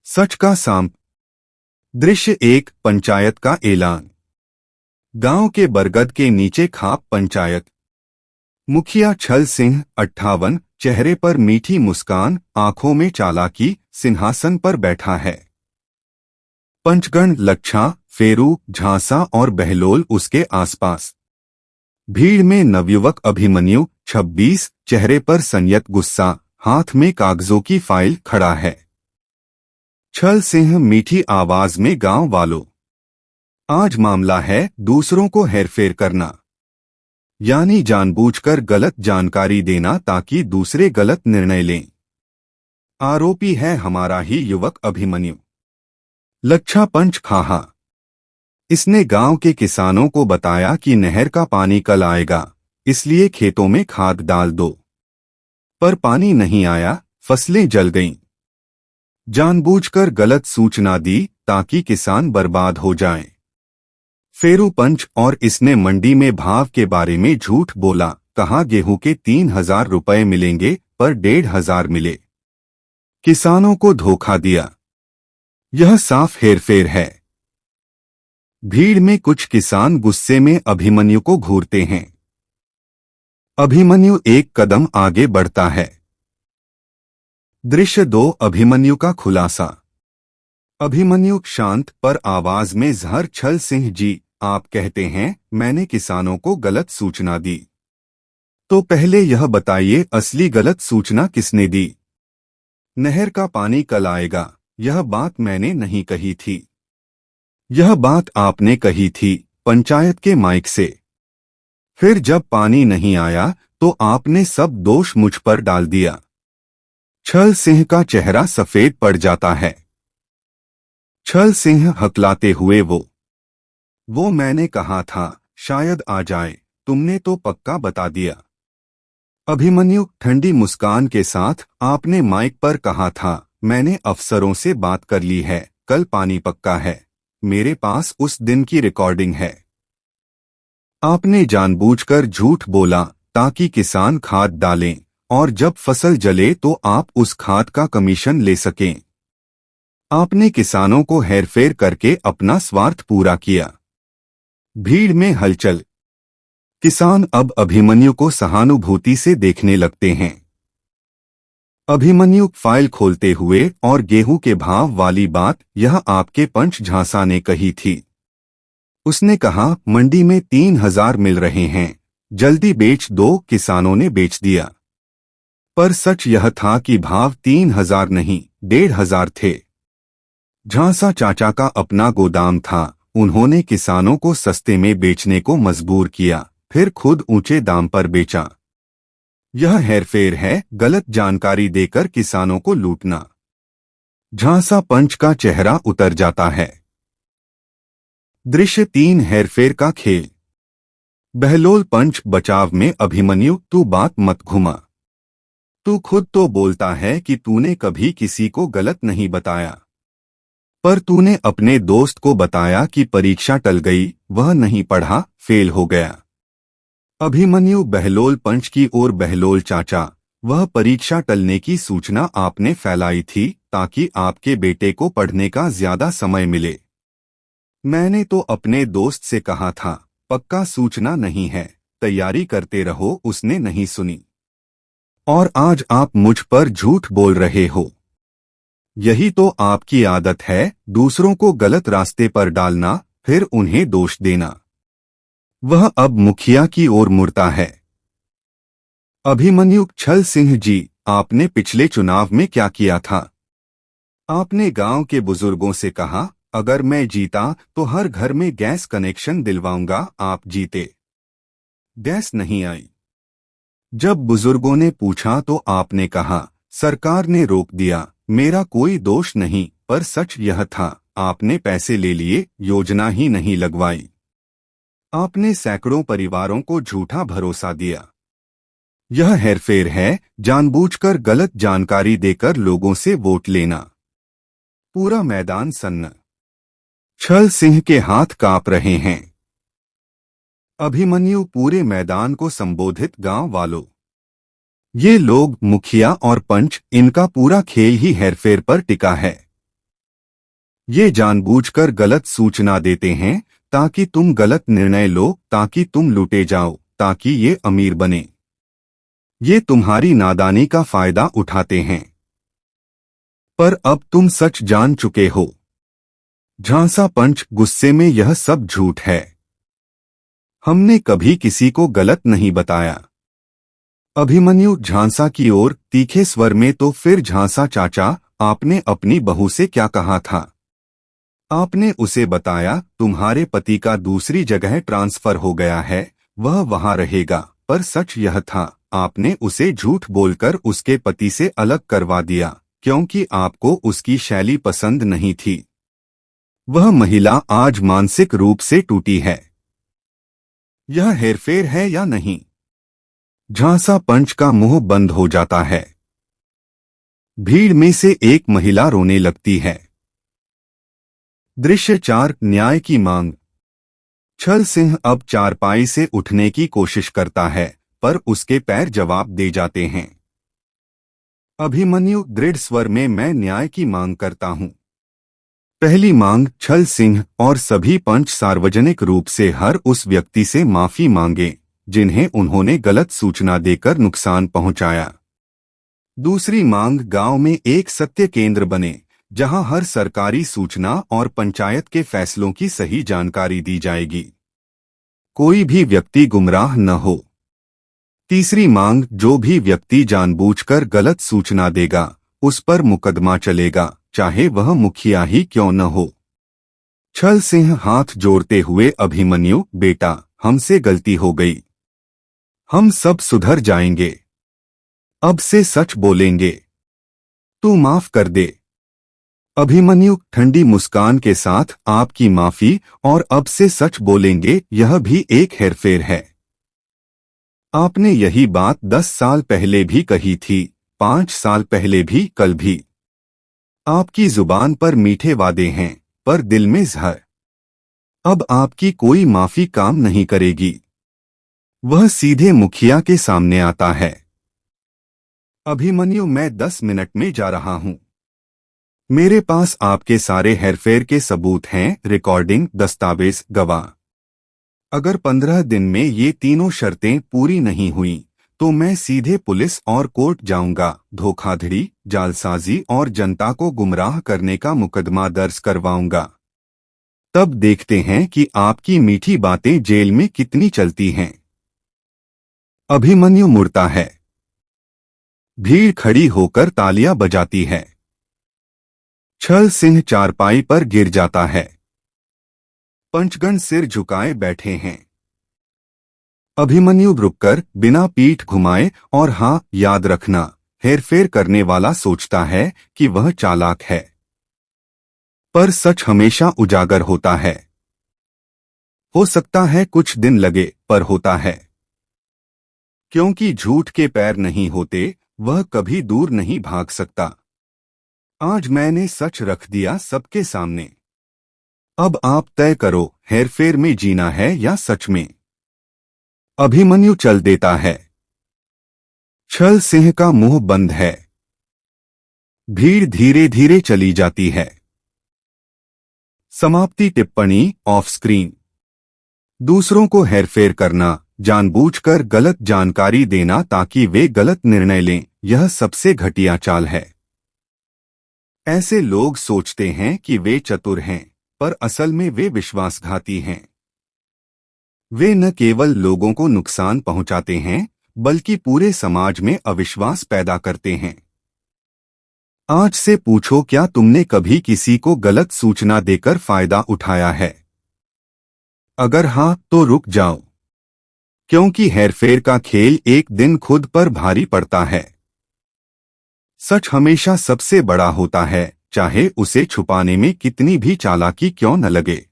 सच का सांप। दृश्य एक, पंचायत का ऐलान। गांव के बरगद के नीचे खाप पंचायत। मुखिया छल सिंह 58, चेहरे पर मीठी मुस्कान, आंखों में चालाकी, सिंहासन पर बैठा है। पंचगण लच्छा, फेरू, झांसा और बहलोल उसके आसपास। भीड़ में नवयुवक अभिमन्यु 26, चेहरे पर संयत गुस्सा, हाथ में कागजों की फाइल खड़ा है। छल सिंह मीठी आवाज में, गांव वालों, आज मामला है दूसरों को हेरफेर करना, यानी जानबूझकर गलत जानकारी देना ताकि दूसरे गलत निर्णय लें। आरोपी है हमारा ही युवक अभिमन्यु। लच्छा पंच खाहा। इसने गांव के किसानों को बताया कि नहर का पानी कल आएगा, इसलिए खेतों में खाद डाल दो। पर पानी नहीं आया, फसलें जल गईं। जानबूझकर गलत सूचना दी ताकि किसान बर्बाद हो जाएं। फेरू पंच, और इसने मंडी में भाव के बारे में झूठ बोला, कहा गेहूं के 3000 रुपए मिलेंगे पर 1500 मिले। किसानों को धोखा दिया। यह साफ हेरफेर है। भीड़ में कुछ किसान गुस्से में अभिमन्यु को घूरते हैं। अभिमन्यु एक कदम आगे बढ़ता है। दृश्य 2, अभिमन्यु का खुलासा। अभिमन्यु शांत पर आवाज में जहर। छल सिंह जी, आप कहते हैं मैंने किसानों को गलत सूचना दी, तो पहले यह बताइए असली गलत सूचना किसने दी? नहर का पानी कल आएगा, यह बात मैंने नहीं कही थी। यह बात आपने कही थी पंचायत के माइक से। फिर जब पानी नहीं आया तो आपने सब दोष मुझ पर डाल दिया। छल सिंह का चेहरा सफेद पड़ जाता है। छल सिंह हकलाते हुए, वो मैंने कहा था शायद आ जाए, तुमने तो पक्का बता दिया। अभिमन्यु ठंडी मुस्कान के साथ, आपने माइक पर कहा था, मैंने अफसरों से बात कर ली है, कल पानी पक्का है, मेरे पास उस दिन की रिकॉर्डिंग है। आपने जानबूझकर झूठ बोला ताकि किसान खाद डालें और जब फसल जले तो आप उस खाद का कमीशन ले सकें। आपने किसानों को हेरफेर करके अपना स्वार्थ पूरा किया। भीड़ में हलचल। किसान अब अभिमन्यु को सहानुभूति से देखने लगते हैं। अभिमन्यु फाइल खोलते हुए, और गेहूं के भाव वाली बात यह आपके पंच झांसा ने कही थी। उसने कहा मंडी में 3000 मिल रहे हैं, जल्दी बेच दो। किसानों ने बेच दिया। पर सच यह था कि भाव 3000 नहीं 1500 थे। झांसा चाचा का अपना गोदाम था, उन्होंने किसानों को सस्ते में बेचने को मजबूर किया, फिर खुद ऊंचे दाम पर बेचा। यह हेरफेर है, गलत जानकारी देकर किसानों को लूटना। झांसा पंच का चेहरा उतर जाता है। दृश्य 3, हेरफेर का खेल। बहलोल पंच बचाव में अभिमन्यु, तू बात मत घुमा। तू खुद तो बोलता है कि तूने कभी किसी को गलत नहीं बताया, पर तूने अपने दोस्त को बताया कि परीक्षा टल गई, वह नहीं पढ़ा, फेल हो गया। अभिमन्यु बहलोल पंच की ओर, बहलोल चाचा, वह परीक्षा टलने की सूचना आपने फैलाई थी ताकि आपके बेटे को पढ़ने का ज्यादा समय मिले। मैंने तो अपने दोस्त से कहा था पक्का सूचना नहीं है, तैयारी करते रहो, उसने नहीं सुनी। और आज आप मुझ पर झूठ बोल रहे हो। यही तो आपकी आदत है, दूसरों को गलत रास्ते पर डालना, फिर उन्हें दोष देना। वह अब मुखिया की ओर मुड़ता है। अभिमन्यु, छल सिंह जी, आपने पिछले चुनाव में क्या किया था? आपने गांव के बुजुर्गों से कहा अगर मैं जीता तो हर घर में गैस कनेक्शन दिलवाऊंगा, आप जीते, गैस नहीं आई। जब बुजुर्गों ने पूछा तो आपने कहा सरकार ने रोक दिया, मेरा कोई दोष नहीं, पर सच यह था, आपने पैसे ले लिए, योजना ही नहीं लगवाई। आपने सैकड़ों परिवारों को झूठा भरोसा दिया। यह हेरफेर है, जानबूझकर गलत जानकारी देकर लोगों से वोट लेना। पूरा मैदान सन्न। छल सिंह के हाथ कांप रहे हैं। अभिमन्यु पूरे मैदान को संबोधित, गांव वालों, ये लोग मुखिया और पंच, इनका पूरा खेल ही हेरफेर पर टिका है। ये जानबूझकर गलत सूचना देते हैं ताकि तुम गलत निर्णय लो, ताकि तुम लूटे जाओ, ताकि ये अमीर बने। ये तुम्हारी नादानी का फायदा उठाते हैं। पर अब तुम सच जान चुके हो। झांसा पंच गुस्से में, यह सब झूठ है। हमने कभी किसी को गलत नहीं बताया। अभिमन्यु झांसा की ओर तीखे स्वर में, तो फिर झांसा चाचा, आपने अपनी बहू से क्या कहा था? आपने उसे बताया तुम्हारे पति का दूसरी जगह ट्रांसफर हो गया है, वह वहां रहेगा। पर सच यह था, आपने उसे झूठ बोलकर उसके पति से अलग करवा दिया, क्योंकि आपको उसकी शैली पसंद नहीं थी। वह महिला आज मानसिक रूप से टूटी है। यह हेरफेर है या नहीं? झांसा पंच का मुंह बंद हो जाता है। भीड़ में से एक महिला रोने लगती है। दृश्य 4, न्याय की मांग। छल सिंह अब चारपाई से उठने की कोशिश करता है, पर उसके पैर जवाब दे जाते हैं। अभिमन्यु दृढ़ स्वर में, मैं न्याय की मांग करता हूं। पहली मांग, छल सिंह और सभी पंच सार्वजनिक रूप से हर उस व्यक्ति से माफी मांगे जिन्हें उन्होंने गलत सूचना देकर नुकसान पहुंचाया। दूसरी मांग, गांव में एक सत्य केंद्र बने जहां हर सरकारी सूचना और पंचायत के फैसलों की सही जानकारी दी जाएगी। कोई भी व्यक्ति गुमराह न हो। तीसरी मांग, जो भी व्यक्ति जानबूझकर गलत सूचना देगा उस पर मुकदमा चलेगा, चाहे वह मुखिया ही क्यों न हो। छल सिंह हाथ जोड़ते हुए, अभिमन्यु बेटा, हमसे गलती हो गई। हम सब सुधर जाएंगे। अब से सच बोलेंगे। तू माफ कर दे। अभिमन्यु ठंडी मुस्कान के साथ, आपकी माफी और अब से सच बोलेंगे, यह भी एक हेरफेर है। आपने यही बात 10 साल पहले भी कही थी, 5 साल पहले भी, कल भी। आपकी जुबान पर मीठे वादे हैं, पर दिल में जहर। अब आपकी कोई माफी काम नहीं करेगी। वह सीधे मुखिया के सामने आता है। अभिमन्यु, मैं 10 मिनट में जा रहा हूं। मेरे पास आपके सारे हेरफेर के सबूत हैं, रिकॉर्डिंग, दस्तावेज, गवाह। अगर 15 दिन में ये तीनों शर्तें पूरी नहीं हुई तो मैं सीधे पुलिस और कोर्ट जाऊंगा। धोखाधड़ी, जालसाजी और जनता को गुमराह करने का मुकदमा दर्ज करवाऊंगा। तब देखते हैं कि आपकी मीठी बातें जेल में कितनी चलती हैं। अभिमन्यु मुड़ता है। भीड़ खड़ी होकर तालियां बजाती है। छल सिंह चारपाई पर गिर जाता है। पंचगण सिर झुकाए बैठे हैं। अभिमन्यु रुककर बिना पीठ घुमाए, और हाँ, याद रखना, हेरफेर करने वाला सोचता है कि वह चालाक है, पर सच हमेशा उजागर होता है। हो सकता है कुछ दिन लगे, पर होता है। क्योंकि झूठ के पैर नहीं होते, वह कभी दूर नहीं भाग सकता। आज मैंने सच रख दिया सबके सामने। अब आप तय करो, हेरफेर में जीना है या सच में। अभिमन्यु चल देता है। छल सिंह का मुंह बंद है। भीड़ धीरे धीरे चली जाती है। समाप्ति टिप्पणी, ऑफ स्क्रीन। दूसरों को हेरफेर करना, जानबूझकर गलत जानकारी देना ताकि वे गलत निर्णय लें, यह सबसे घटिया चाल है। ऐसे लोग सोचते हैं कि वे चतुर हैं, पर असल में वे विश्वासघाती हैं। वे न केवल लोगों को नुकसान पहुंचाते हैं, बल्कि पूरे समाज में अविश्वास पैदा करते हैं। आज से पूछो, क्या तुमने कभी किसी को गलत सूचना देकर फायदा उठाया है? अगर हाँ, तो रुक जाओ, क्योंकि हेरफेर का खेल एक दिन खुद पर भारी पड़ता है। सच हमेशा सबसे बड़ा होता है, चाहे उसे छुपाने में कितनी भी चालाकी क्यों न लगे।